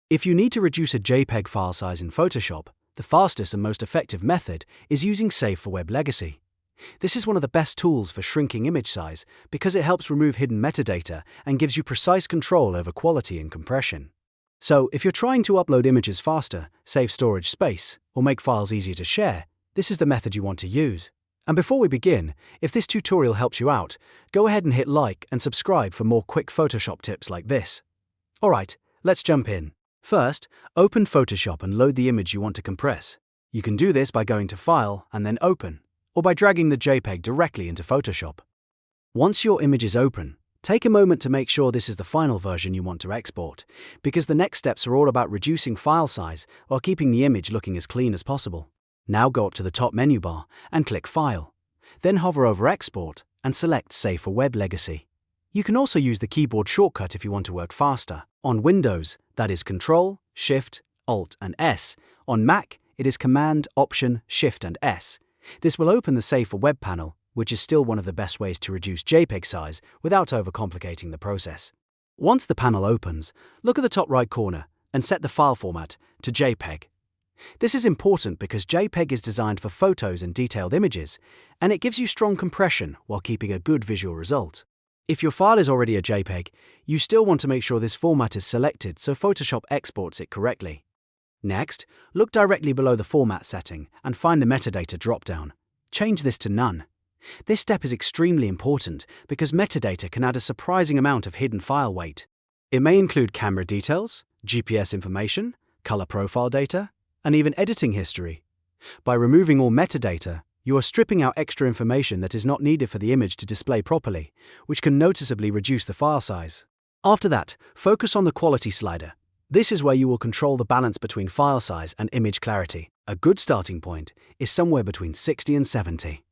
If you need to reduce a JPEG file size in Photoshop, the fastest and most effective method is using Save for Web Legacy. This is one of the best tools for shrinking image size because it helps remove hidden metadata and gives you precise control over quality and compression. So, if you're trying to upload images faster, save storage space, or make files easier to share, this is the method you want to use. And before we begin, if this tutorial helps you out, go ahead and hit like and subscribe for more quick Photoshop tips like this. Alright, let's jump in. First, open Photoshop and load the image you want to compress. You can do this by going to File and then Open, or by dragging the JPEG directly into Photoshop. Once your image is open, take a moment to make sure this is the final version you want to export, because the next steps are all about reducing file size while keeping the image looking as clean as possible. Now go up to the top menu bar and click File. Then hover over Export and select Save for Web Legacy. You can also use the keyboard shortcut if you want to work faster. On Windows, that is Control, Shift, Alt and S. On Mac, it is Command, Option, Shift and S. This will open the Save for Web panel, which is still one of the best ways to reduce JPEG size without overcomplicating the process. Once the panel opens, look at the top right corner and set the file format to JPEG. This is important because JPEG is designed for photos and detailed images, and it gives you strong compression while keeping a good visual result. If your file is already a JPEG, you still want to make sure this format is selected so Photoshop exports it correctly. Next, look directly below the format setting and find the metadata drop-down. Change this to None. This step is extremely important because metadata can add a surprising amount of hidden file weight. It may include camera details, GPS information, color profile data, and even editing history. By removing all metadata, you are stripping out extra information that is not needed for the image to display properly, which can noticeably reduce the file size. After that, focus on the quality slider. This is where you will control the balance between file size and image clarity. A good starting point is somewhere between 60 and 70.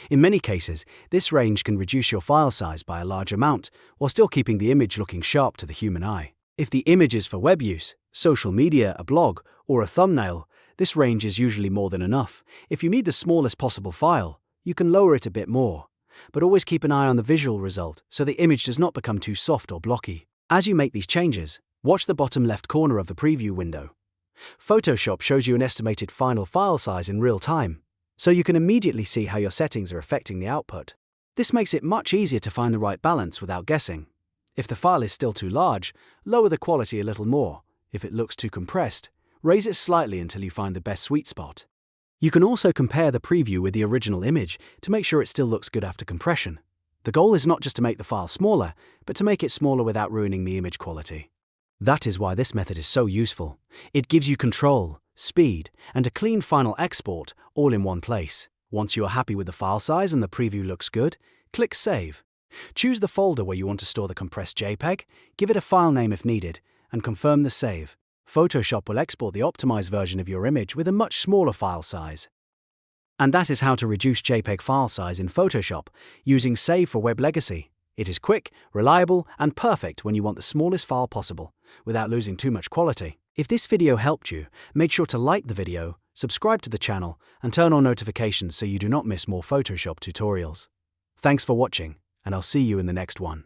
In many cases, this range can reduce your file size by a large amount while still keeping the image looking sharp to the human eye. If the image is for web use, social media, a blog, or a thumbnail, this range is usually more than enough. If you need the smallest possible file, you can lower it a bit more. But always keep an eye on the visual result so the image does not become too soft or blocky. As you make these changes, watch the bottom left corner of the preview window. Photoshop shows you an estimated final file size in real time, so you can immediately see how your settings are affecting the output. This makes it much easier to find the right balance without guessing. If the file is still too large, lower the quality a little more. If it looks too compressed, raise it slightly until you find the best sweet spot. You can also compare the preview with the original image to make sure it still looks good after compression. The goal is not just to make the file smaller, but to make it smaller without ruining the image quality. That is why this method is so useful. It gives you control, speed, and a clean final export all in one place. Once you are happy with the file size and the preview looks good, click Save. Choose the folder where you want to store the compressed JPEG, give it a file name if needed, and confirm the save. Photoshop will export the optimized version of your image with a much smaller file size. And that is how to reduce JPEG file size in Photoshop using Save for Web Legacy. It is quick, reliable, and perfect when you want the smallest file possible, without losing too much quality. If this video helped you, make sure to like the video, subscribe to the channel, and turn on notifications so you do not miss more Photoshop tutorials. Thanks for watching, and I'll see you in the next one.